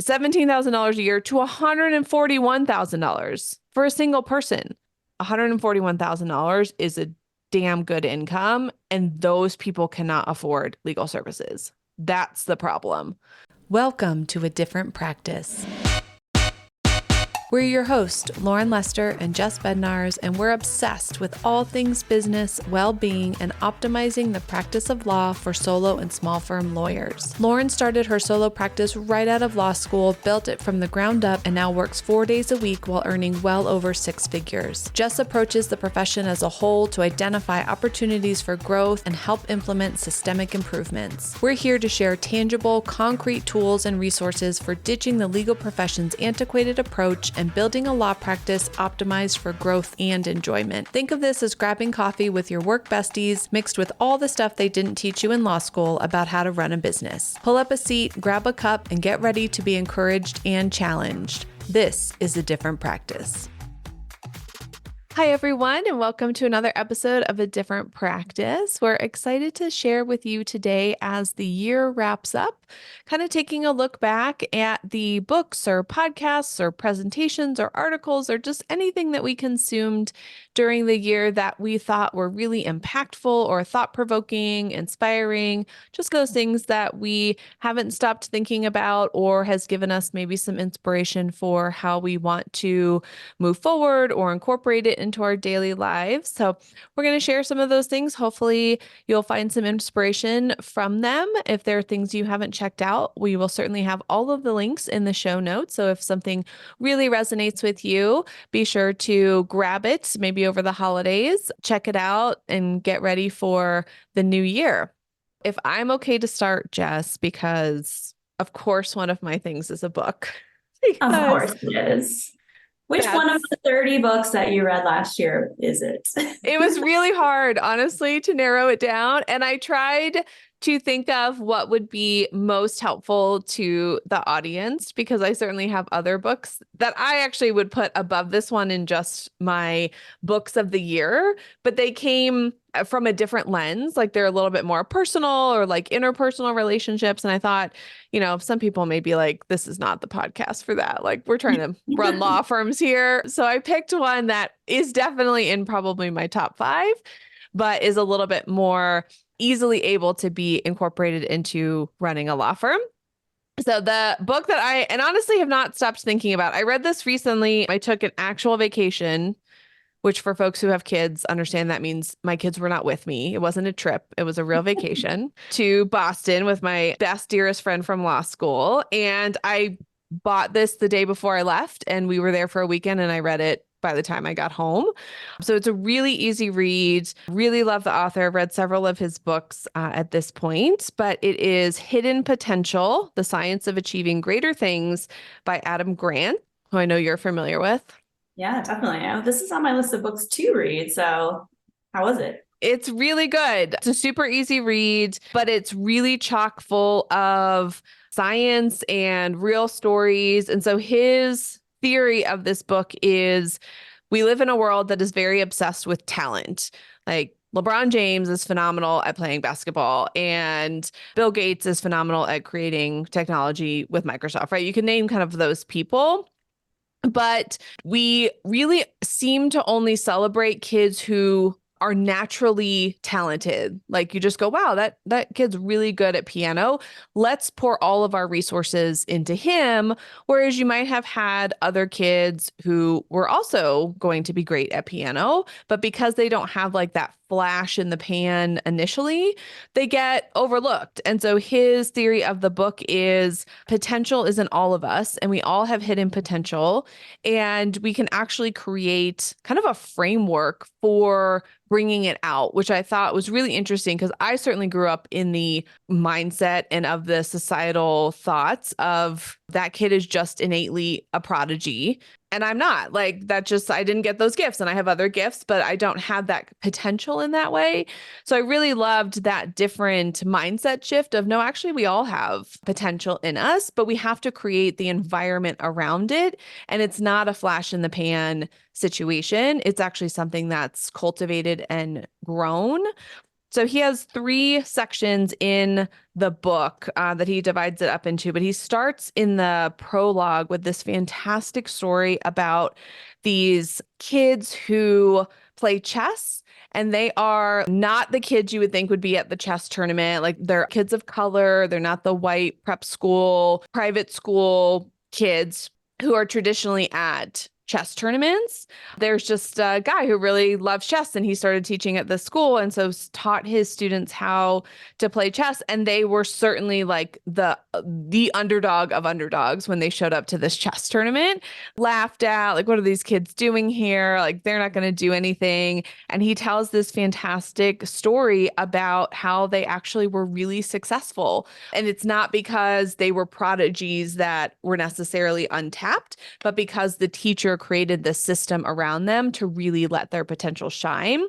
$17,000 a year to $141,000 for a single person. $141,000 is a damn good income, and those people cannot afford legal services. That's the problem. Welcome to A Different Practice. We're your hosts, Lauren Lester and Jess Bednars, and we're obsessed with all things business, well-being, and optimizing the practice of law for solo and small firm lawyers. Lauren started her solo practice right out of law school, built it from the ground up, and now works 4 days a week while earning well over 6 figures. Jess approaches the profession as a whole to identify opportunities for growth and help implement systemic improvements. We're here to share tangible, concrete tools and resources for ditching the legal profession's antiquated approach and building a law practice optimized for growth and enjoyment. Think of this as grabbing coffee with your work besties mixed with all the stuff they didn't teach you in law school about how to run a business. Pull up a seat, grab a cup, and get ready to be encouraged and challenged. This is A Different Practice. Hi, everyone, and welcome to another episode of A Different Practice. We're excited to share with you today as the year wraps up, kind of taking a look back at the books or podcasts or presentations or articles or just anything that we consumed during the year that we thought were really impactful or thought-provoking, inspiring, just those things that we haven't stopped thinking about or has given us maybe some inspiration for how we want to move forward or incorporate it into our daily lives. So we're going to share some of those things. Hopefully you'll find some inspiration from them. If there are things you haven't checked out, we will certainly have all of the links in the show notes. So if something really resonates with you, be sure to grab it, maybe over the holidays, check it out and get ready for the new year. If I'm okay to start, Jess, because of course, one of my things is a book. Of course it is. Which one of the 30 books that you read last year is it? It was really hard, honestly, to narrow it down. And I tried to think of what would be most helpful to the audience, because I certainly have other books that I actually would put above this one in just my books of the year, but they came from a different lens. Like they're a little bit more personal or like interpersonal relationships. And I thought, some people may be like, this is not the podcast for that. Like we're trying to run law firms here. So I picked one that is definitely in probably my top 5, but is a little bit more easily able to be incorporated into running a law firm. So the book that I honestly have not stopped thinking about, I read this recently. I took an actual vacation, which for folks who have kids understand that means my kids were not with me. It wasn't a trip. It was a real vacation to Boston with my best, dearest friend from law school. And I bought this the day before I left, and we were there for a weekend, and I read it by the time I got home. So it's a really easy read. Really love the author. I've read several of his books at this point, but it is Hidden Potential: The Science of Achieving Greater Things by Adam Grant, who I know you're familiar with. Yeah, definitely. This is on my list of books to read. So how was it? It's really good. It's a super easy read, but it's really chock full of science and real stories. And so his theory of this book is we live in a world that is very obsessed with talent. Like LeBron James is phenomenal at playing basketball, and Bill Gates is phenomenal at creating technology with Microsoft, right? You can name kind of those people. But we really seem to only celebrate kids who are naturally talented. Like you just go, wow, that kid's really good at piano. Let's pour all of our resources into him. Whereas you might have had other kids who were also going to be great at piano, but because they don't have like that flash in the pan initially, they get overlooked. And so his theory of the book is potential is in all of us, and we all have hidden potential, and we can actually create kind of a framework for bringing it out, which I thought was really interesting because I certainly grew up in the mindset and of the societal thoughts of that kid is just innately a prodigy. And I'm not like that. Just, I didn't get those gifts, and I have other gifts, but I don't have that potential in that way. So I really loved that different mindset shift of no, actually, we all have potential in us, but we have to create the environment around it. And it's not a flash in the pan situation. It's actually something that's cultivated and grown. So he has three sections in the book that he divides it up into, but he starts in the prologue with this fantastic story about these kids who play chess. And they are not the kids you would think would be at the chess tournament. Like they're kids of color. They're not the white prep school, private school kids who are traditionally at chess tournaments. There's just a guy who really loves chess and he started teaching at the school and so taught his students how to play chess, and they were certainly like the underdog of underdogs when they showed up to this chess tournament. Laughed at, like, what are these kids doing here? Like, they're not going to do anything. And he tells this fantastic story about how they actually were really successful. And it's not because they were prodigies that were necessarily untapped, but because the teacher created this system around them to really let their potential shine.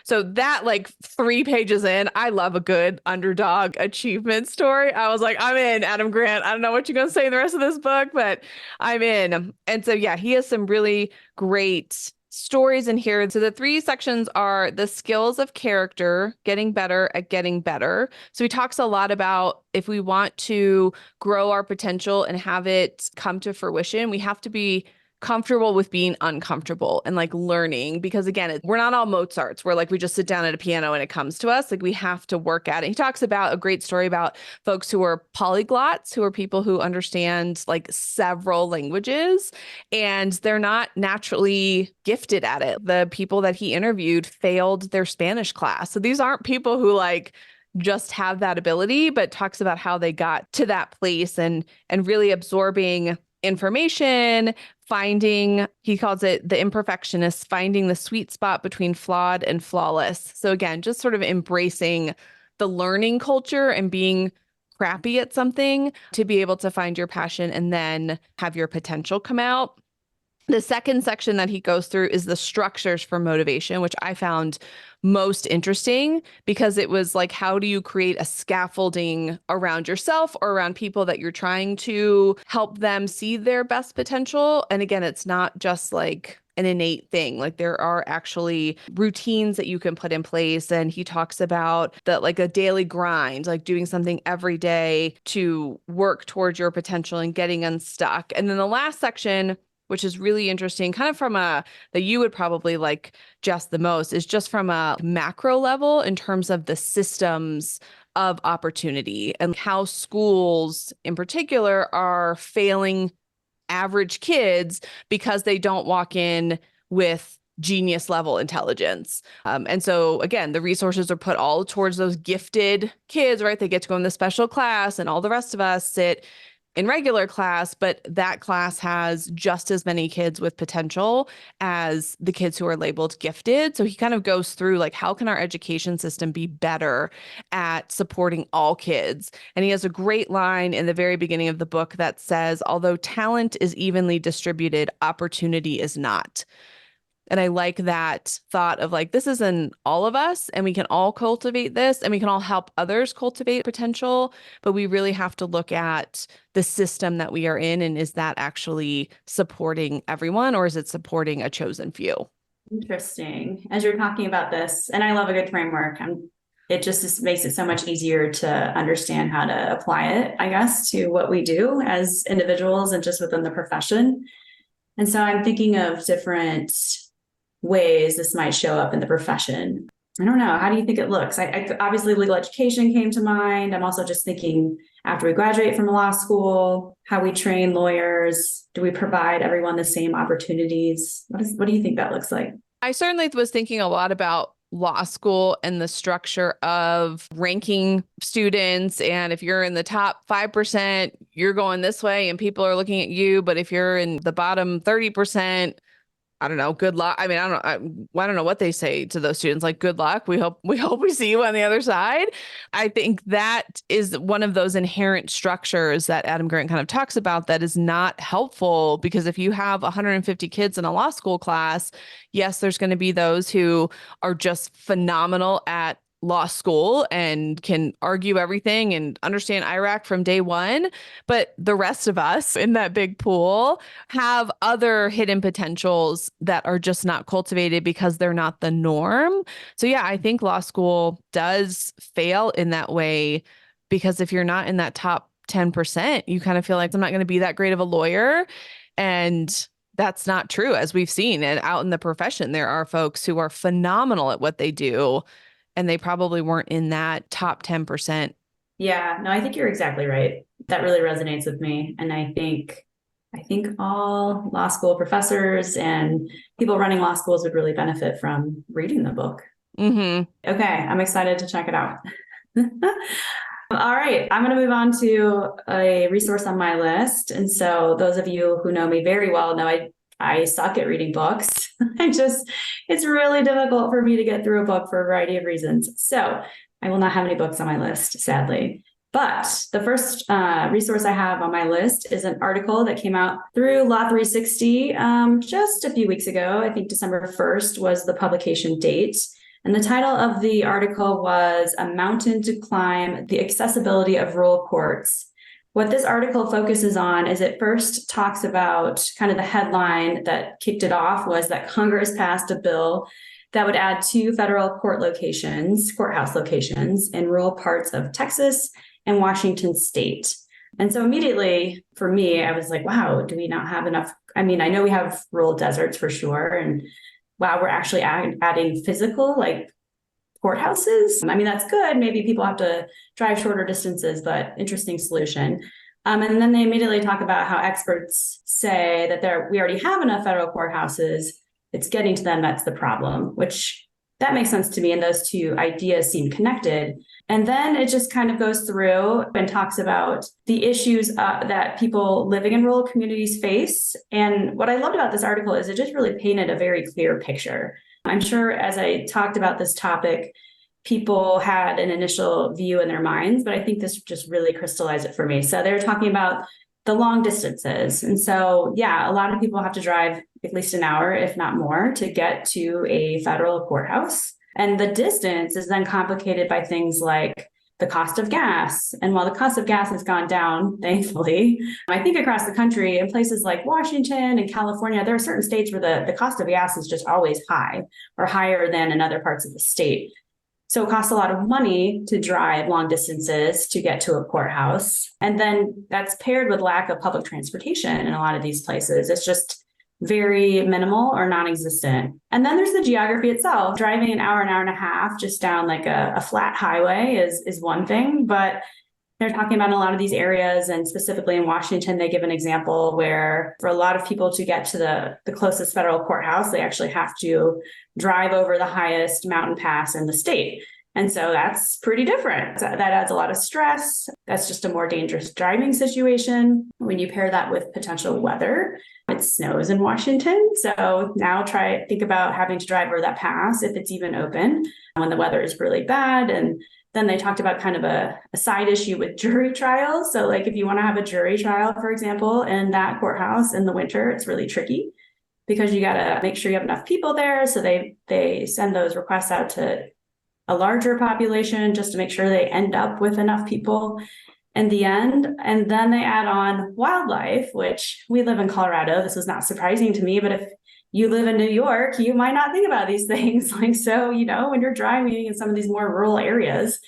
So that, like, 3 pages in, I love a good underdog achievement story. I was like, I'm in, Adam Grant. I don't know what you're going to say in the rest of this book, but I'm in. And so, yeah, he has some really great stories in here. So the three sections are the skills of character, getting better at getting better. So he talks a lot about if we want to grow our potential and have it come to fruition, we have to be comfortable with being uncomfortable and like learning, because again, we're not all Mozarts. We're like, we just sit down at a piano and it comes to us. Like we have to work at it. He talks about a great story about folks who are polyglots, who are people who understand like several languages and they're not naturally gifted at it. The people that he interviewed failed their Spanish class. So these aren't people who like just have that ability, but talks about how they got to that place and really absorbing information, finding, he calls it the imperfectionist, finding the sweet spot between flawed and flawless. So again, just sort of embracing the learning culture and being crappy at something to be able to find your passion and then have your potential come out. The second section that he goes through is the structures for motivation, which I found most interesting because it was like, how do you create a scaffolding around yourself or around people that you're trying to help them see their best potential? And again, it's not just like an innate thing. Like there are actually routines that you can put in place. And he talks about that, like a daily grind, like doing something every day to work towards your potential and getting unstuck. And then the last section, which is really interesting, kind of from a, that you would probably like Jess the most, is just from a macro level in terms of the systems of opportunity and how schools in particular are failing average kids because they don't walk in with genius level intelligence. And so again, the resources are put all towards those gifted kids, right? They get to go in the special class and all the rest of us sit in regular class, but that class has just as many kids with potential as the kids who are labeled gifted. So he kind of goes through like, how can our education system be better at supporting all kids? And he has a great line in the very beginning of the book that says, although talent is evenly distributed, opportunity is not. And I like that thought of like, this is in all of us and we can all cultivate this and we can all help others cultivate potential. But we really have to look at the system that we are in. And is that actually supporting everyone or is it supporting a chosen few? Interesting. As you're talking about this, and I love a good framework. It just makes it so much easier to understand how to apply it, I guess, to what we do as individuals and just within the profession. And so I'm thinking of different ways this might show up in the profession. I don't know. How do you think it looks? I obviously legal education came to mind. I'm also just thinking after we graduate from law school, how we train lawyers. Do we provide everyone the same opportunities? What do you think that looks like? I certainly was thinking a lot about law school and the structure of ranking students. And if you're in the top 5%, you're going this way and people are looking at you. But if you're in the bottom 30%, I don't know, good luck. I mean, I don't know what they say to those students, like, good luck. We hope we see you on the other side. I think that is one of those inherent structures that Adam Grant kind of talks about that is not helpful, because if you have 150 kids in a law school class, yes, there's going to be those who are just phenomenal at law school and can argue everything and understand IRAC from day one. But the rest of us in that big pool have other hidden potentials that are just not cultivated because they're not the norm. So yeah, I think law school does fail in that way, because if you're not in that top 10%, you kind of feel like I'm not going to be that great of a lawyer. And that's not true, as we've seen. And out in the profession, there are folks who are phenomenal at what they do, and they probably weren't in that top 10%. Yeah, no, I think you're exactly right. That really resonates with me. And I think all law school professors and people running law schools would really benefit from reading the book. Mm-hmm. Okay, I'm excited to check it out. All right, I'm going to move on to a resource on my list. And so those of you who know me very well know I suck at reading books. It's really difficult for me to get through a book for a variety of reasons. So I will not have any books on my list, sadly. But the first resource I have on my list is an article that came out through Law 360 just a few weeks ago. I think December 1st was the publication date. And the title of the article was "A Mountain to Climb: The Accessibility of Rural Courts." What this article focuses on is it first talks about kind of the headline that kicked it off was that Congress passed a bill that would add 2 federal courthouse locations in rural parts of Texas and Washington state. And so immediately for me, I was like, wow, do we not have enough? I mean, I know we have rural deserts for sure. And wow, we're actually adding physical like courthouses. I mean, that's good. Maybe people have to drive shorter distances, but interesting solution. And then they immediately talk about how experts say that we already have enough federal courthouses. It's getting to them that's the problem, which that makes sense to me. And those two ideas seem connected. And then it just kind of goes through and talks about the issues that people living in rural communities face. And what I loved about this article is it just really painted a very clear picture. I'm sure as I talked about this topic, people had an initial view in their minds, but I think this just really crystallized it for me. So they were talking about the long distances. And so, yeah, a lot of people have to drive at least an hour, if not more, to get to a federal courthouse. And the distance is then complicated by things like the cost of gas. And while the cost of gas has gone down, thankfully, I think across the country, in places like Washington and California, there are certain states where the cost of gas is just always high or higher than in other parts of the state. So it costs a lot of money to drive long distances to get to a courthouse. And then that's paired with lack of public transportation in a lot of these places. It's just very minimal or non-existent. And then there's the geography itself. Driving an hour and a half just down like a flat highway is one thing, but they're talking about in a lot of these areas, and specifically in Washington, they give an example where for a lot of people to get to the closest federal courthouse, they actually have to drive over the highest mountain pass in the state. And so that's pretty different. That adds a lot of stress. That's just a more dangerous driving situation. When you pair that with potential weather, it snows in Washington. So now think about having to drive over that pass if it's even open when the weather is really bad. And then they talked about kind of a side issue with jury trials. So like if you want to have a jury trial, for example, in that courthouse in the winter, it's really tricky because you got to make sure you have enough people there. So they send those requests out to a larger population just to make sure they end up with enough people in the end. And then they add on wildlife, which we live in Colorado. This was not surprising to me, but if you live in New York, you might not think about these things. Like, so, when you're driving in some of these more rural areas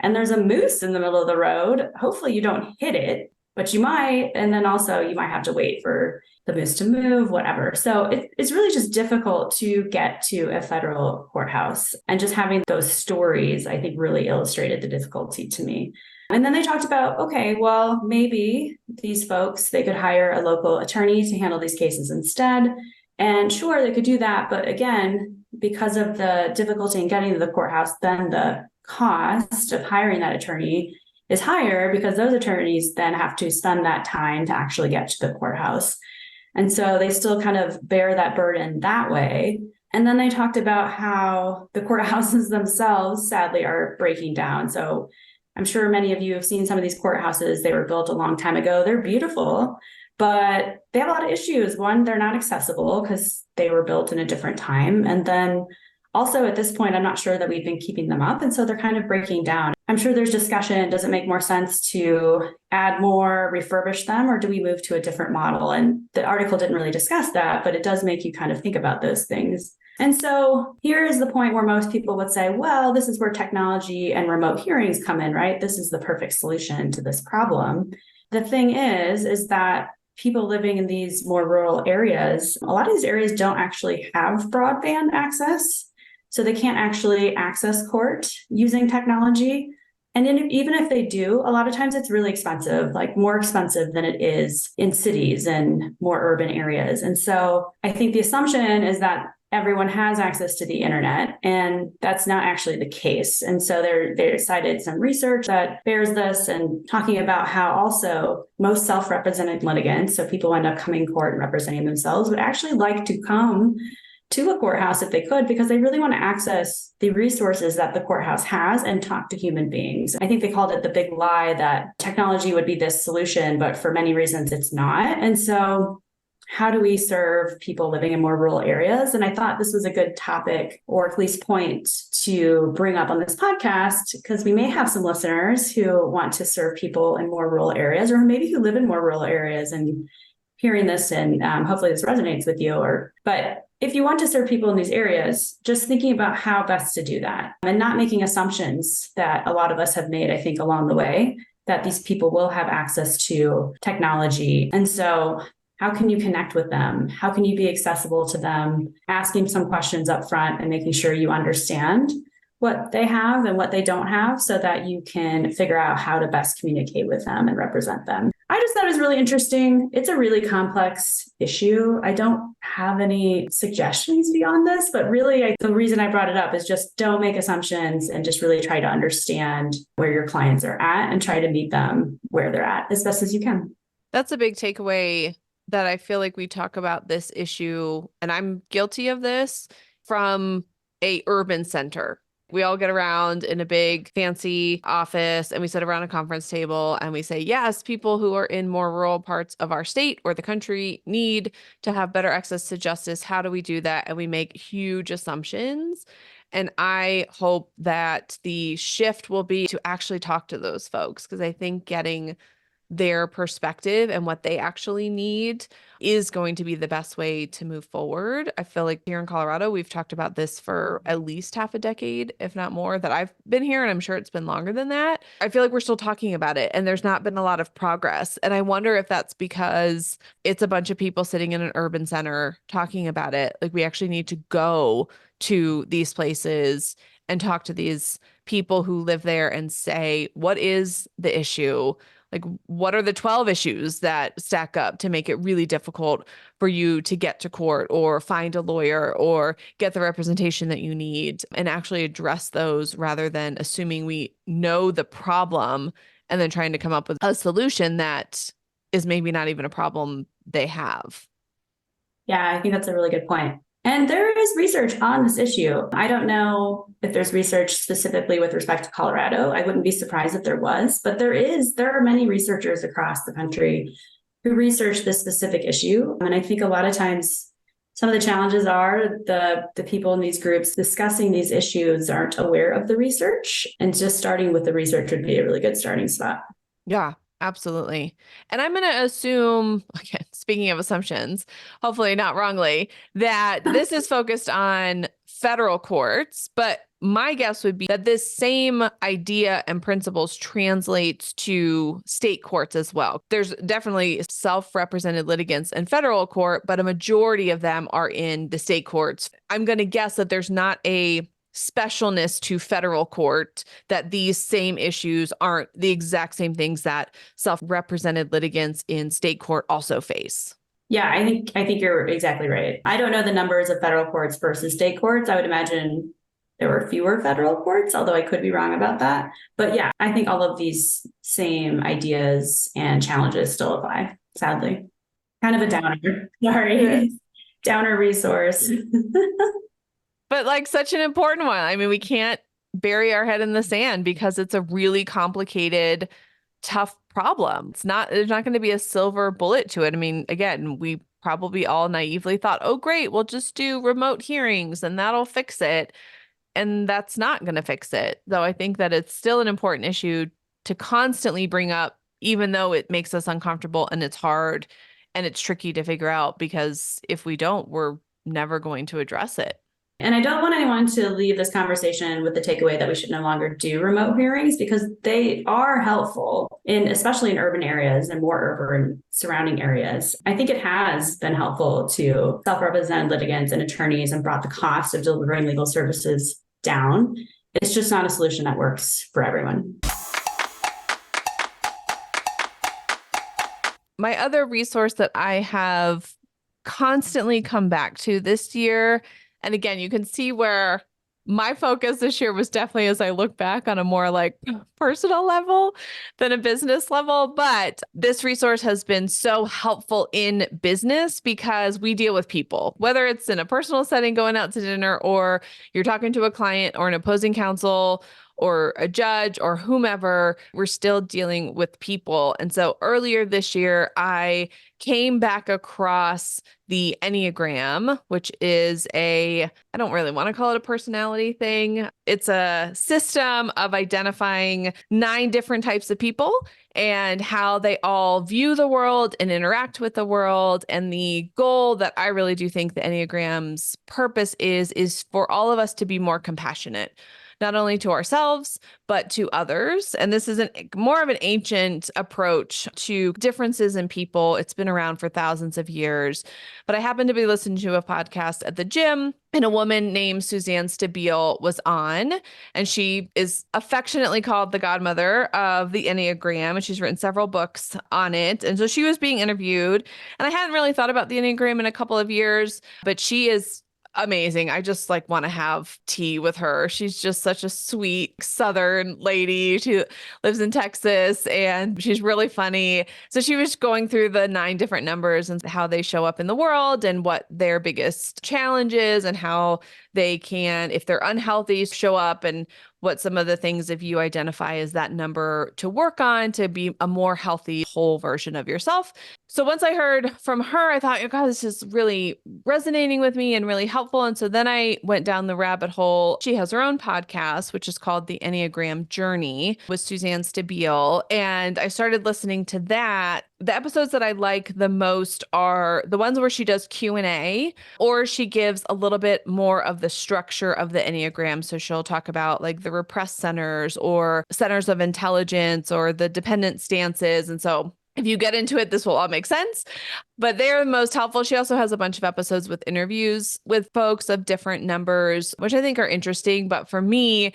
and there's a moose in the middle of the road, hopefully you don't hit it, but you might. And then also you might have to wait for the moose to move, whatever. So it's really just difficult to get to a federal courthouse. And just having those stories, I think, really illustrated the difficulty to me. And then they talked about, okay, well, maybe these folks, they could hire a local attorney to handle these cases instead. And sure, they could do that. But again, because of the difficulty in getting to the courthouse, then the cost of hiring that attorney is higher because those attorneys then have to spend that time to actually get to the courthouse. And so they still kind of bear that burden that way. And then they talked about how the courthouses themselves, sadly, are breaking down. So I'm sure many of you have seen some of these courthouses. They were built a long time ago. They're beautiful, but they have a lot of issues. One, they're not accessible because they were built in a different time. And then Also, at this point, I'm not sure that we've been keeping them up. And so they're kind of breaking down. I'm sure there's discussion. Does it make more sense to add more, refurbish them, or do we move to a different model? And the article didn't really discuss that, but it does make you kind of think about those things. And so here is the point where most people would say, well, this is where technology and remote hearings come in, right? This is the perfect solution to this problem. The thing is that people living in these more rural areas, a lot of these areas don't actually have broadband access. So they can't actually access court using technology. And even if they do, a lot of times it's really expensive, like more expensive than it is in cities and more urban areas. And so I think the assumption is that everyone has access to the internet, and that's not actually the case. And so they cited some research that bears this and talking about how also most self-represented litigants, so people end up coming to court and representing themselves, would actually like to come to a courthouse if they could, because they really want to access the resources that the courthouse has and talk to human beings. I think they called it the big lie that technology would be this solution, but for many reasons it's not. And so how do we serve people living in more rural areas? And I thought this was a good topic, or at least point to bring up on this podcast, because we may have some listeners who want to serve people in more rural areas, or maybe who live in more rural areas and hearing this, and hopefully this resonates with you. But if you want to serve people in these areas, just thinking about how best to do that and not making assumptions that a lot of us have made, I think, along the way, that these people will have access to technology. And so how can you connect with them? How can you be accessible to them? Asking some questions up front and making sure you understand what they have and what they don't have, so that you can figure out how to best communicate with them and represent them. I just thought it was really interesting. It's a really complex issue. I don't have any suggestions beyond this, but really the reason I brought it up is just don't make assumptions and just really try to understand where your clients are at and try to meet them where they're at as best as you can. That's a big takeaway, that I feel like we talk about this issue, and I'm guilty of this, from a urban center. We all get around in a big fancy office and we sit around a conference table and we say, yes, people who are in more rural parts of our state or the country need to have better access to justice. How do we do that? And we make huge assumptions. And I hope that the shift will be to actually talk to those folks, because I think getting their perspective and what they actually need is going to be the best way to move forward. I feel like here in Colorado, we've talked about this for at least half a decade, if not more, that I've been here, and I'm sure it's been longer than that. I feel like we're still talking about it and there's not been a lot of progress. And I wonder if that's because it's a bunch of people sitting in an urban center talking about it. Like, we actually need to go to these places and talk to these people who live there and say, what is the issue? Like, what are the 12 issues that stack up to make it really difficult for you to get to court or find a lawyer or get the representation that you need, and actually address those, rather than assuming we know the problem and then trying to come up with a solution that is maybe not even a problem they have. Yeah, I think that's a really good point. And there is research on this issue. I don't know if there's research specifically with respect to Colorado. I wouldn't be surprised if there was, but there are many researchers across the country who research this specific issue. And I think a lot of times some of the challenges are the people in these groups discussing these issues aren't aware of the research. And just starting with the research would be a really good starting spot. Yeah, absolutely. And I'm going to assume, again, speaking of assumptions, hopefully not wrongly, that this is focused on federal courts, but my guess would be that this same idea and principles translates to state courts as well. There's definitely self-represented litigants in federal court, but a majority of them are in the state courts. I'm going to guess that there's not a specialness to federal court, that these same issues aren't the exact same things that self-represented litigants in state court also face. Yeah, I think you're exactly right. I don't know the numbers of federal courts versus state courts. I would imagine there were fewer federal courts, although I could be wrong about that. But yeah, I think all of these same ideas and challenges still apply, sadly. Kind of a downer. Sorry. Downer resource. But like, such an important one. I mean, we can't bury our head in the sand, because it's a really complicated, tough problem. There's not going to be a silver bullet to it. I mean, again, we probably all naively thought, oh, great, we'll just do remote hearings and that'll fix it. And that's not going to fix it. Though I think that it's still an important issue to constantly bring up, even though it makes us uncomfortable and it's hard and it's tricky to figure out, because if we don't, we're never going to address it. And I don't want anyone to leave this conversation with the takeaway that we should no longer do remote hearings, because they are helpful especially in urban areas and more urban surrounding areas. I think it has been helpful to self-represented litigants and attorneys and brought the cost of delivering legal services down. It's just not a solution that works for everyone. My other resource that I have constantly come back to this year, and again, you can see where my focus this year was definitely, as I look back, on a more like personal level than a business level. But this resource has been so helpful in business because we deal with people, whether it's in a personal setting, going out to dinner, or you're talking to a client or an opposing counsel or a judge or whomever, we're still dealing with people. And so earlier this year, I came back across the Enneagram, which is I don't really want to call it a personality thing. It's a system of identifying 9 different types of people and how they all view the world and interact with the world. And the goal that I really do think the Enneagram's purpose is for all of us to be more compassionate, not only to ourselves, but to others. And this is more of an ancient approach to differences in people. It's been around for thousands of years. But I happened to be listening to a podcast at the gym, and a woman named Suzanne Stabile was on, and she is affectionately called the godmother of the Enneagram, and she's written several books on it. And so she was being interviewed, and I hadn't really thought about the Enneagram in a couple of years, but she is amazing. I just like want to have tea with her. She's just such a sweet Southern lady. She lives in Texas and she's really funny. So she was going through the 9 different numbers and how they show up in the world and what their biggest challenge is and how they can, if they're unhealthy, show up, and what some of the things, if you identify as that number, to work on to be a more healthy whole version of yourself. So once I heard from her, I thought, oh God, this is really resonating with me and really helpful. And so then I went down the rabbit hole. She has her own podcast, which is called The Enneagram Journey with Suzanne Stabile. And I started listening to that. The episodes that I like the most are the ones where she does Q&A, or she gives a little bit more of the structure of the Enneagram. So she'll talk about like the repressed centers or centers of intelligence or the dependent stances. And so if you get into it, this will all make sense, but they're the most helpful. She also has a bunch of episodes with interviews with folks of different numbers, which I think are interesting. But for me,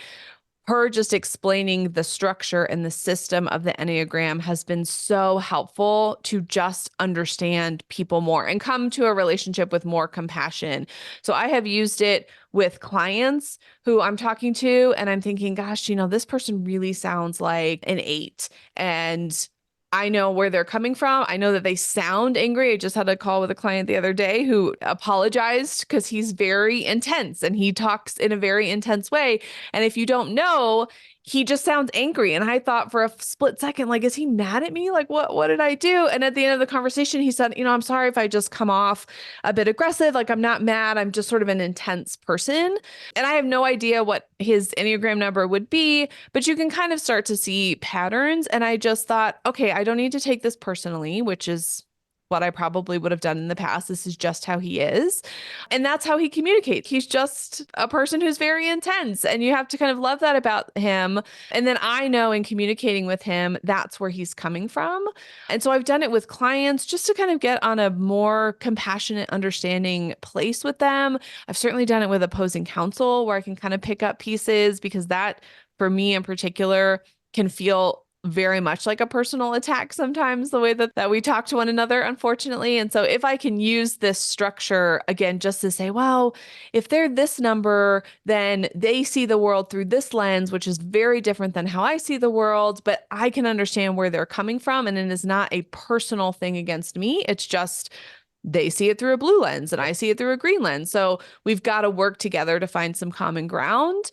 her just explaining the structure and the system of the Enneagram has been so helpful to just understand people more and come to a relationship with more compassion. So I have used it with clients who I'm talking to, and I'm thinking, gosh, this person really sounds like an 8. And I know where they're coming from. I know that they sound angry. I just had a call with a client the other day who apologized because he's very intense and he talks in a very intense way. And if you don't know, he just sounds angry. And I thought for a split second, like, is he mad at me? Like, what did I do? And at the end of the conversation, he said, I'm sorry if I just come off a bit aggressive. Like, I'm not mad. I'm just sort of an intense person. And I have no idea what his Enneagram number would be, but you can kind of start to see patterns. And I just thought, okay, I don't need to take this personally, which is what I probably would have done in the past. This is just how he is. And that's how he communicates. He's just a person who's very intense, and you have to kind of love that about him. And then I know in communicating with him, that's where he's coming from. And so I've done it with clients just to kind of get on a more compassionate, understanding place with them. I've certainly done it with opposing counsel where I can kind of pick up pieces, because that, for me in particular, can feel very much like a personal attack sometimes, the way that we talk to one another, unfortunately. And so if I can use this structure again, just to say, well, if they're this number, then they see the world through this lens, which is very different than how I see the world, but I can understand where they're coming from. And it is not a personal thing against me. It's just they see it through a blue lens and I see it through a green lens. So we've got to work together to find some common ground.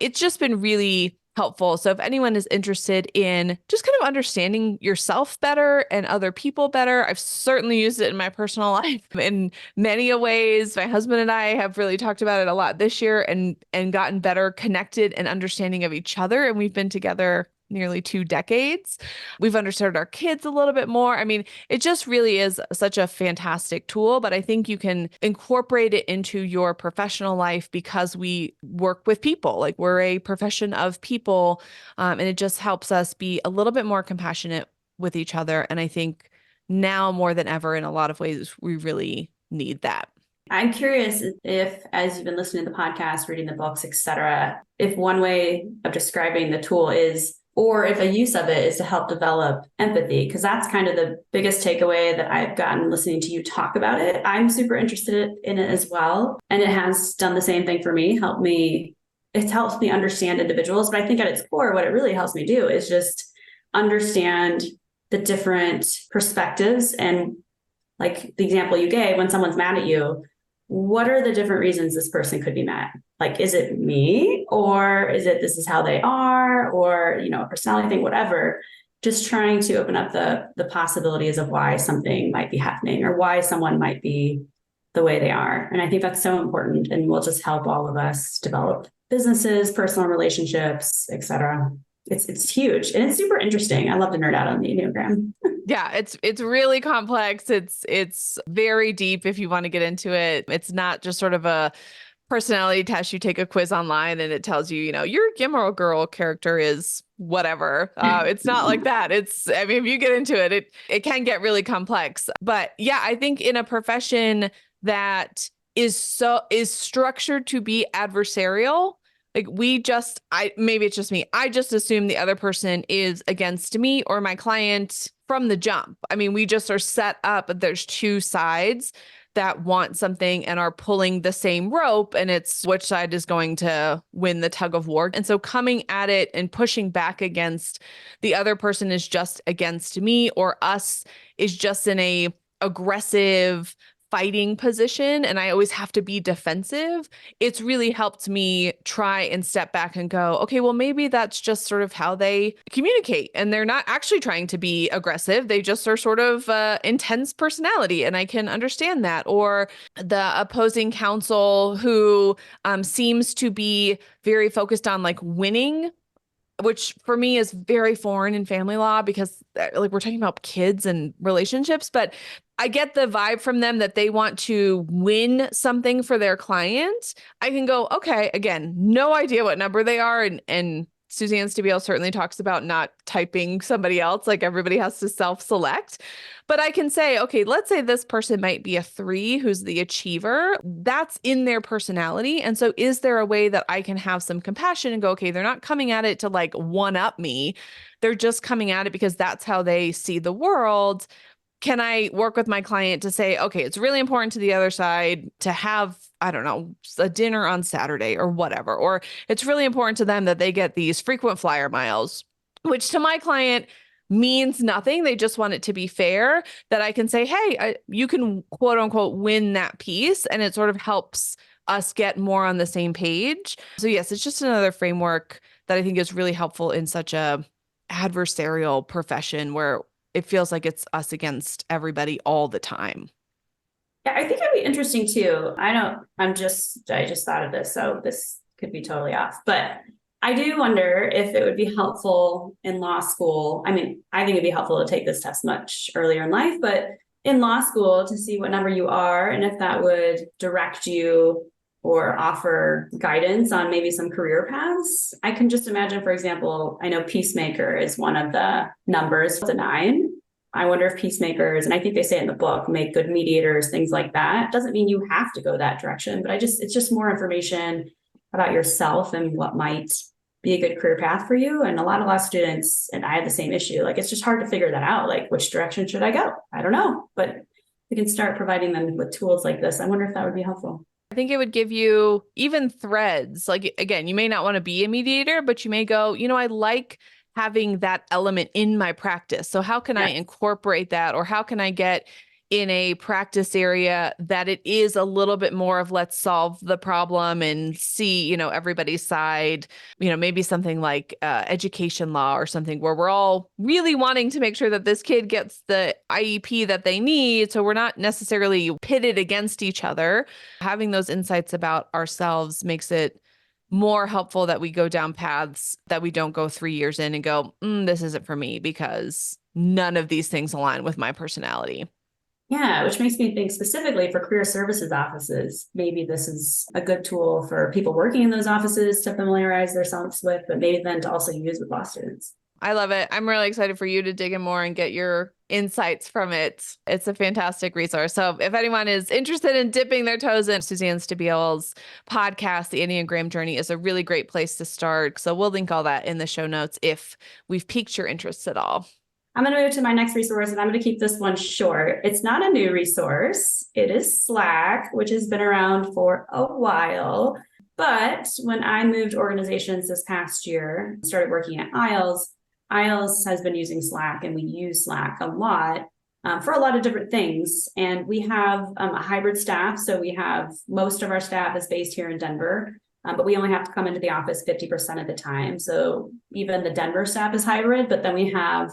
It's just been really helpful. So if anyone is interested in just kind of understanding yourself better and other people better, I've certainly used it in my personal life in many a ways. My husband and I have really talked about it a lot this year and gotten better connected and understanding of each other. And we've been together nearly 2 decades. We've understood our kids a little bit more. I mean, it just really is such a fantastic tool, but I think you can incorporate it into your professional life because we work with people. Like we're a profession of people, and it just helps us be a little bit more compassionate with each other. And I think now more than ever, in a lot of ways, we really need that. I'm curious if, as you've been listening to the podcast, reading the books, etc., if one way of describing the tool is, or if a use of it is to help develop empathy, because that's kind of the biggest takeaway that I've gotten listening to you talk about it. I'm super interested in it as well. And it has done the same thing for me, it helps me understand individuals. But I think at its core, what it really helps me do is just understand the different perspectives. And like the example you gave, when someone's mad at you, what are the different reasons this person could be mad? Like, is it me, or is it this is how they are, or, a personality thing, whatever. Just trying to open up the possibilities of why something might be happening or why someone might be the way they are. And I think that's so important and will just help all of us develop businesses, personal relationships, etc. It's huge and it's super interesting. I love to nerd out on the Enneagram. Yeah, it's really complex. It's very deep if you want to get into it. It's not just sort of a personality test. You take a quiz online and it tells you, your Gimmer girl character is whatever. It's not like that. I mean, if you get into it, it can get really complex. But yeah, I think in a profession that is structured to be adversarial, like maybe it's just me. I just assume the other person is against me or my client from the jump. I mean, we just are set up, but there's two sides that want something and are pulling the same rope, and it's which side is going to win the tug of war. And so coming at it and pushing back against the other person is just against me, or us is just in a aggressive fighting position, and I always have to be defensive. It's really helped me try and step back and go, okay, well, maybe that's just sort of how they communicate. And they're not actually trying to be aggressive. They just are sort of intense personality. And I can understand that. Or the opposing counsel who seems to be very focused on like winning, which for me is very foreign in family law because like we're talking about kids and relationships, but I get the vibe from them that they want to win something for their client. I can go, okay, again, no idea what number they are. And Suzanne Stabile certainly talks about not typing somebody else, like everybody has to self-select. But I can say, okay, let's say this person might be a 3 who's the achiever. That's in their personality. And so is there a way that I can have some compassion and go, okay, they're not coming at it to like one up me. They're just coming at it because that's how they see the world. Can I work with my client to say, okay, it's really important to the other side to have, I don't know, a dinner on Saturday or whatever, or it's really important to them that they get these frequent flyer miles, which to my client means nothing. They just want it to be fair, that I can say, hey, you can quote unquote win that piece. And it sort of helps us get more on the same page. So yes, it's just another framework that I think is really helpful in such a adversarial profession where it feels like it's us against everybody all the time. Yeah, I think it'd be interesting too. I just thought of this, so this could be totally off, but I do wonder if it would be helpful in law school. I mean, I think it'd be helpful to take this test much earlier in life, but in law school to see what number you are and if that would direct you or offer guidance on maybe some career paths. I can just imagine, for example, I know peacemaker is one of the numbers, the 9. I wonder if peacemakers, and I think they say in the book, make good mediators, things like that. Doesn't mean you have to go that direction, but it's just more information about yourself and what might be a good career path for you. And a lot of law students, and I have the same issue, like it's just hard to figure that out. Like, which direction should I go? I don't know, but we can start providing them with tools like this. I wonder if that would be helpful. I think it would give you even threads. Like, again, you may not want to be a mediator, but you may go, I like having that element in my practice. So how can I Yes. incorporate that? Or how can I get in a practice area that it is a little bit more of let's solve the problem and see, everybody's side, maybe something like education law or something where we're all really wanting to make sure that this kid gets the IEP that they need. So we're not necessarily pitted against each other. Having those insights about ourselves makes it more helpful that we go down paths that we don't go 3 years in and go, this isn't for me because none of these things align with my personality. Yeah, which makes me think specifically for career services offices, maybe this is a good tool for people working in those offices to familiarize themselves with, but maybe then to also use with law students. I love it. I'm really excited for you to dig in more and get your insights from it. It's a fantastic resource. So if anyone is interested in dipping their toes in, Suzanne Stabille's podcast, The Enneagram Journey, is a really great place to start. So we'll link all that in the show notes if we've piqued your interest at all. I'm going to move to my next resource, and I'm going to keep this one short. It's not a new resource. It is Slack, which has been around for a while. But when I moved organizations this past year, started working at IELTS has been using Slack, and we use Slack a lot for a lot of different things. And we have a hybrid staff. So we have most of our staff is based here in Denver, but we only have to come into the office 50% of the time. So even the Denver staff is hybrid, but then we have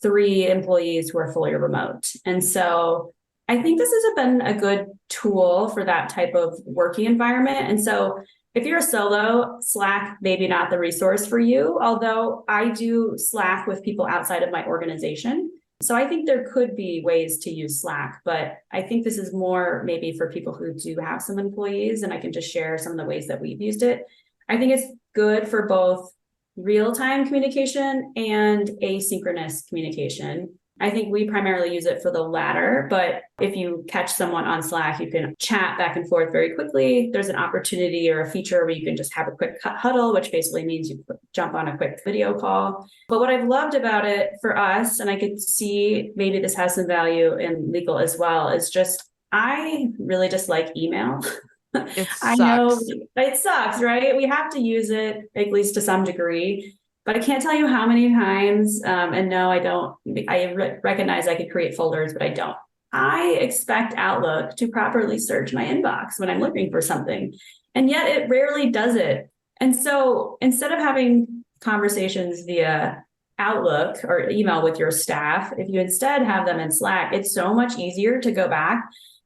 3 employees who are fully remote. And so I think this has been a good tool for that type of working environment. And so if you're a solo, Slack, maybe not the resource for you, although I do Slack with people outside of my organization. So I think there could be ways to use Slack, but I think this is more maybe for people who do have some employees, and I can just share some of the ways that we've used it. I think it's good for both real-time communication and asynchronous communication. I think we primarily use it for the latter, but if you catch someone on Slack, you can chat back and forth very quickly. There's an opportunity or a feature where you can just have a quick huddle, which basically means you jump on a quick video call. But what I've loved about it for us, and I could see maybe this has some value in legal as well, is just I really dislike email. It I know sucks. it sucks, right? We have to use it at least to some degree, but I can't tell you how many times. And no, I don't. Recognize I could create folders, but I don't. I expect Outlook to properly search my inbox when I'm looking for something, and yet it rarely does it. And so instead of having conversations via Outlook or email with your staff, if you instead have them in Slack, it's so much easier to go back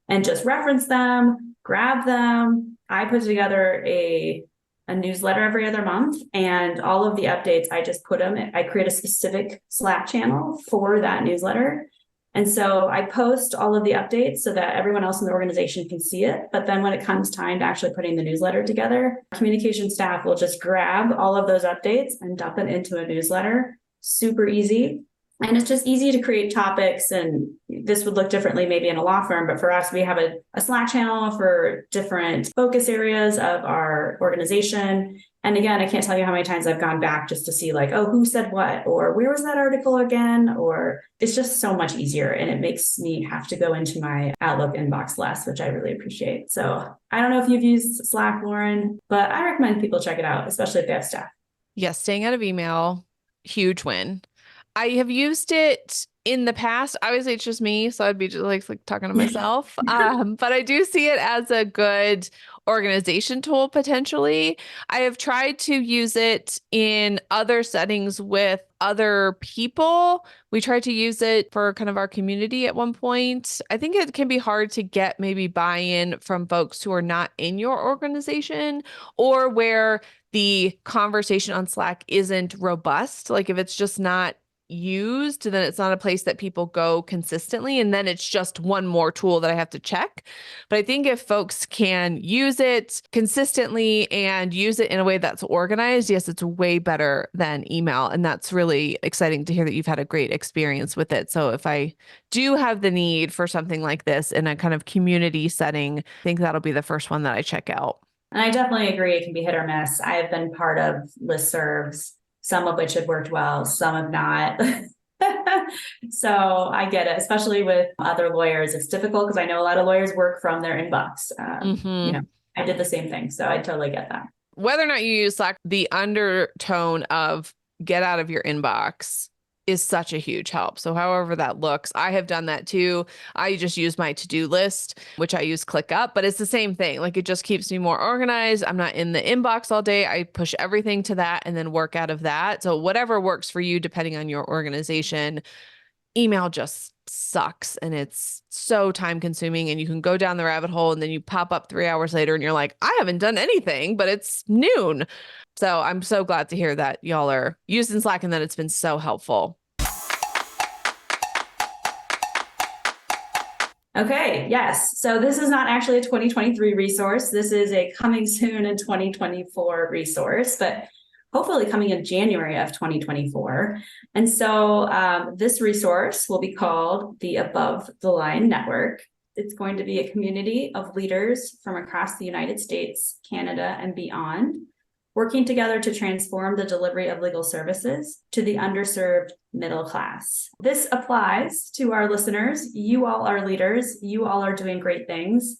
and just reference them, grab them. I put together a newsletter every other month, and all of the updates, I just put them. I create a specific Slack channel for that newsletter. And so I post all of the updates so that everyone else in the organization can see it. But then when it comes time to actually putting the newsletter together, communication staff will just grab all of those updates and dump it into a newsletter. Super easy. And it's just easy to create topics, and this would look differently maybe in a law firm, but for us, we have a Slack channel for different focus areas of our organization. And again, I can't tell you how many times I've gone back just to see like, oh, who said what, or where was that article again? Or it's just so much easier, and it makes me have to go into my Outlook inbox less, which I really appreciate. So I don't know if you've used Slack, Lauren, but I recommend people check it out, especially if they have staff. Yes, staying out of email, huge win. I have used it in the past. Obviously, it's just me, so I'd be just like talking to myself. But I do see it as a good organization tool potentially. I have tried to use it in other settings with other people. We tried to use it for kind of our community at one point. I think it can be hard to get maybe buy-in from folks who are not in your organization, or where the conversation on Slack isn't robust. Like if it's just not used, then it's not a place that people go consistently. And then it's just one more tool that I have to check. But I think if folks can use it consistently and use it in a way that's organized, yes, it's way better than email. And that's really exciting to hear that you've had a great experience with it. So if I do have the need for something like this in a kind of community setting, I think that'll be the first one that I check out. And I definitely agree it can be hit or miss. I have been part of listservs, some of which have worked well, some have not. So I get it, especially with other lawyers. It's difficult because I know a lot of lawyers work from their inbox. I did the same thing. So I totally get that. Whether or not you use Slack, the undertone of get out of your inbox is such a huge help. So however that looks, I have done that too. I just use my to-do list, which I use ClickUp, but it's the same thing. Like it just keeps me more organized. I'm not in the inbox all day. I push everything to that and then work out of that. So whatever works for you, depending on your organization, email just sucks and it's so time consuming and you can go down the rabbit hole and then you pop up 3 hours later and you're like, I haven't done anything, but it's noon. So I'm so glad to hear that y'all are using Slack and that it's been so helpful. Okay, yes. So this is not actually a 2023 resource. This is a coming soon in 2024 resource, but hopefully coming in January of 2024. And so this resource will be called the Above the Line Network. It's going to be a community of leaders from across the United States, Canada, and beyond, working together to transform the delivery of legal services to the underserved middle class. This applies to our listeners. You all are leaders. You all are doing great things.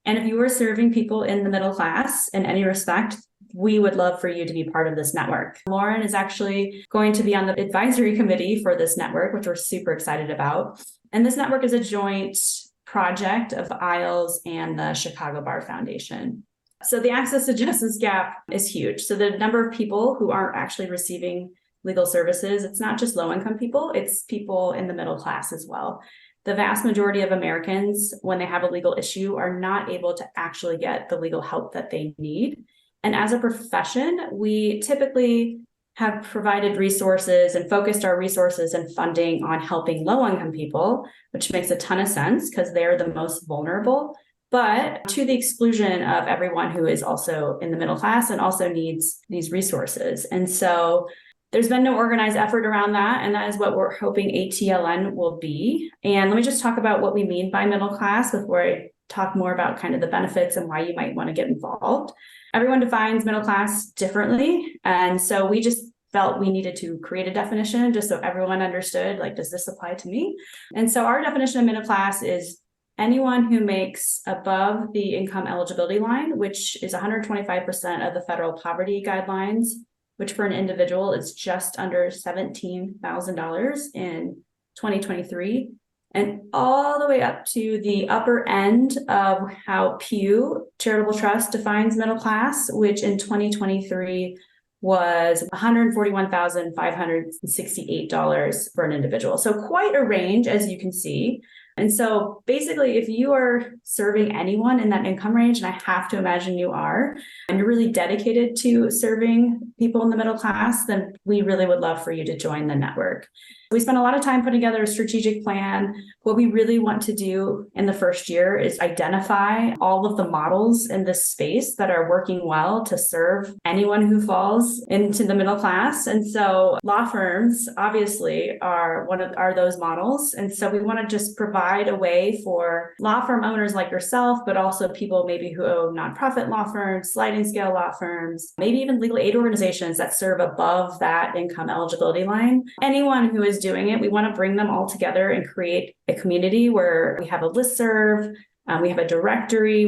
And if you are serving people in the middle class in any respect, we would love for you to be part of this network. Lauren is actually going to be on the advisory committee for this network, which we're super excited about. And this network is a joint project of ISLES and the Chicago Bar Foundation. So the access to justice gap is huge. So the number of people who aren't actually receiving legal services, it's not just low-income people, it's people in the middle class as well. The vast majority of Americans, when they have a legal issue, are not able to actually get the legal help that they need. And as a profession, we typically have provided resources and focused our resources and funding on helping low-income people, which makes a ton of sense because they're the most vulnerable, but to the exclusion of everyone who is also in the middle class and also needs these resources. And so there's been no organized effort around that, and that is what we're hoping ATLN will be. And let me just talk about what we mean by middle class before I talk more about kind of the benefits and why you might want to get involved. Everyone defines middle class differently, and so we just felt we needed to create a definition just so everyone understood, like, does this apply to me? And so our definition of middle class is anyone who makes above the income eligibility line, which is 125% of the federal poverty guidelines, which for an individual is just under $17,000 in 2023, and all the way up to the upper end of how Pew Charitable Trust defines middle class, which in 2023 was $141,568 for an individual. So quite a range, as you can see. And so basically, if you are serving anyone in that income range, and I have to imagine you are, and you're really dedicated to serving people in the middle class, then we really would love for you to join the network. We spent a lot of time putting together a strategic plan. What we really want to do in the first year is identify all of the models in this space that are working well to serve anyone who falls into the middle class. And so law firms obviously are those models. And so we want to just provide a way for law firm owners like yourself, but also people maybe who own nonprofit law firms, sliding scale law firms, maybe even legal aid organizations that serve above that income eligibility line. Anyone who is doing it, we want to bring them all together and create a community where we have a listserv, we have a directory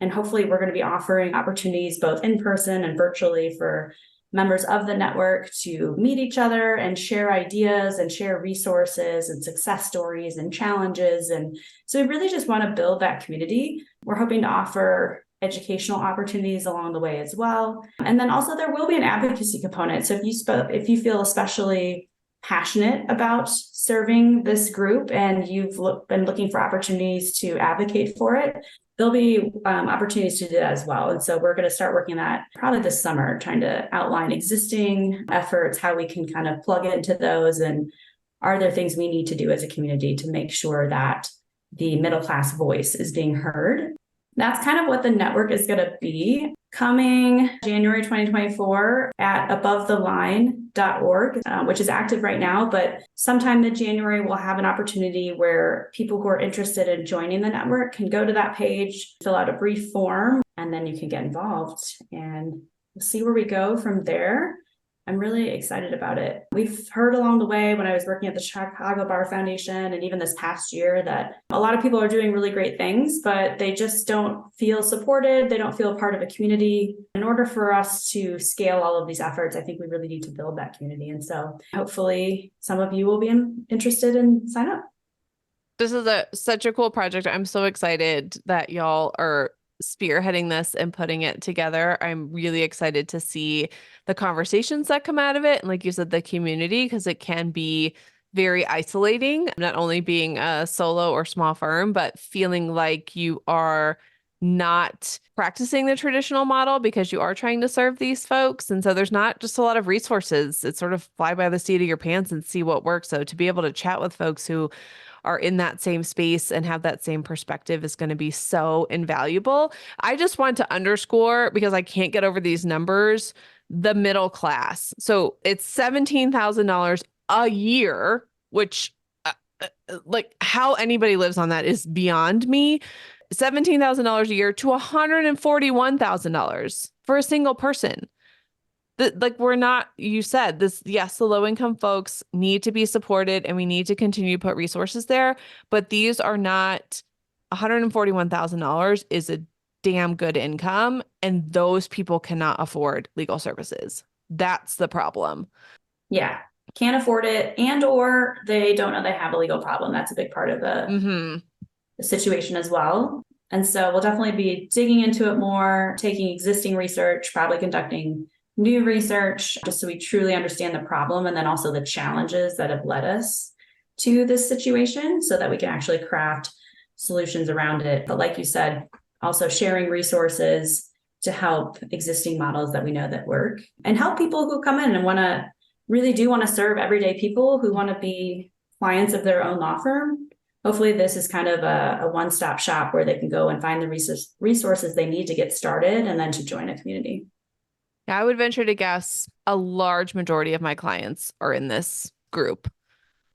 and hopefully we're going to be offering opportunities both in person and virtually for members of the network to meet each other and share ideas and share resources and success stories and challenges. And so we really just want to build that community. We're hoping to offer educational opportunities along the way as well. And then also there will be an advocacy component. So if you feel especially passionate about serving this group and you've been looking for opportunities to advocate for it, there'll be opportunities to do that as well. And so we're going to start working that probably this summer, trying to outline existing efforts, how we can kind of plug into those, and are there things we need to do as a community to make sure that the middle class voice is being heard. That's kind of what the network is going to be. Coming January 2024 at abovetheline.org, which is active right now, but sometime mid-January, we'll have an opportunity where people who are interested in joining the network can go to that page, fill out a brief form, and then you can get involved. And we'll see where we go from there. I'm really excited about it. We've heard along the way when I was working at the Chicago Bar Foundation and even this past year that a lot of people are doing really great things, but they just don't feel supported. They don't feel part of a community. In order for us to scale all of these efforts, I think we really need to build that community. And so hopefully some of you will be interested and sign up. This is such a cool project. I'm so excited that y'all are spearheading this and putting it together. I'm really excited to see the conversations that come out of it. And like you said, the community, because it can be very isolating, not only being a solo or small firm, but feeling like you are not practicing the traditional model because you are trying to serve these folks. And so there's not just a lot of resources. It's sort of fly by the seat of your pants and see what works. So to be able to chat with folks who are in that same space and have that same perspective is going to be so invaluable. I just want to underscore, because I can't get over these numbers, the middle class. So it's $17,000 a year, which like how anybody lives on that is beyond me. $17,000 a year to $141,000 for a single person. Like we're not, you said this, yes, the low income folks need to be supported and we need to continue to put resources there, but these are not, $141,000 is a damn good income and those people cannot afford legal services. That's the problem. Yeah. Can't afford it and or they don't know they have a legal problem. That's a big part of the situation as well. And so we'll definitely be digging into it more, taking existing research, probably conducting new research, just so we truly understand the problem and then also the challenges that have led us to this situation so that we can actually craft solutions around it. But like you said, also sharing resources to help existing models that we know that work and help people who come in and really do want to serve everyday people who want to be clients of their own law firm. Hopefully this is kind of a one-stop shop where they can go and find the resources they need to get started and then to join a community. I would venture to guess a large majority of my clients are in this group.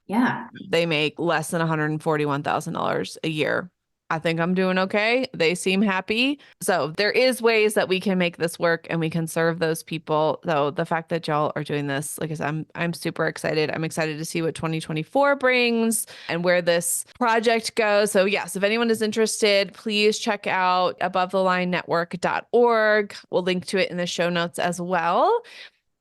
Yeah. They make less than $141,000 a year. I think I'm doing okay. They seem happy. So there is ways that we can make this work and we can serve those people. So the fact that y'all are doing this, like I said, I'm super excited. I'm excited to see what 2024 brings and where this project goes. So yes, if anyone is interested, please check out abovethelinenetwork.org. We'll link to it in the show notes as well.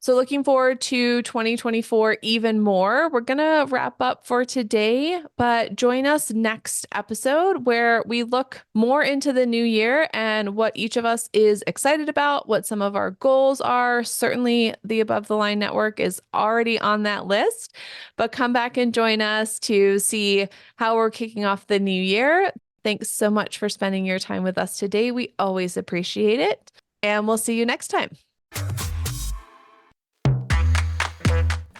So looking forward to 2024 even more. We're going to wrap up for today, but join us next episode where we look more into the new year and what each of us is excited about, what some of our goals are. Certainly the Above the Line Network is already on that list, but come back and join us to see how we're kicking off the new year. Thanks so much for spending your time with us today. We always appreciate it, and we'll see you next time.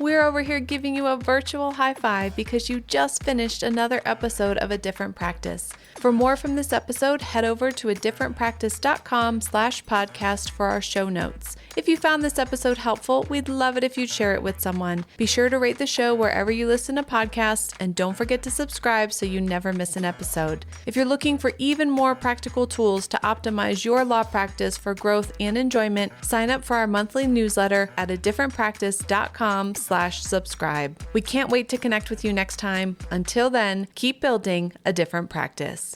We're over here giving you a virtual high five because you just finished another episode of A Different Practice. For more from this episode, head over to adifferentpractice.com/podcast for our show notes. If you found this episode helpful, we'd love it if you'd share it with someone. Be sure to rate the show wherever you listen to podcasts, and don't forget to subscribe so you never miss an episode. If you're looking for even more practical tools to optimize your law practice for growth and enjoyment, sign up for our monthly newsletter at adifferentpractice.com/subscribe. We can't wait to connect with you next time. Until then, keep building a different practice.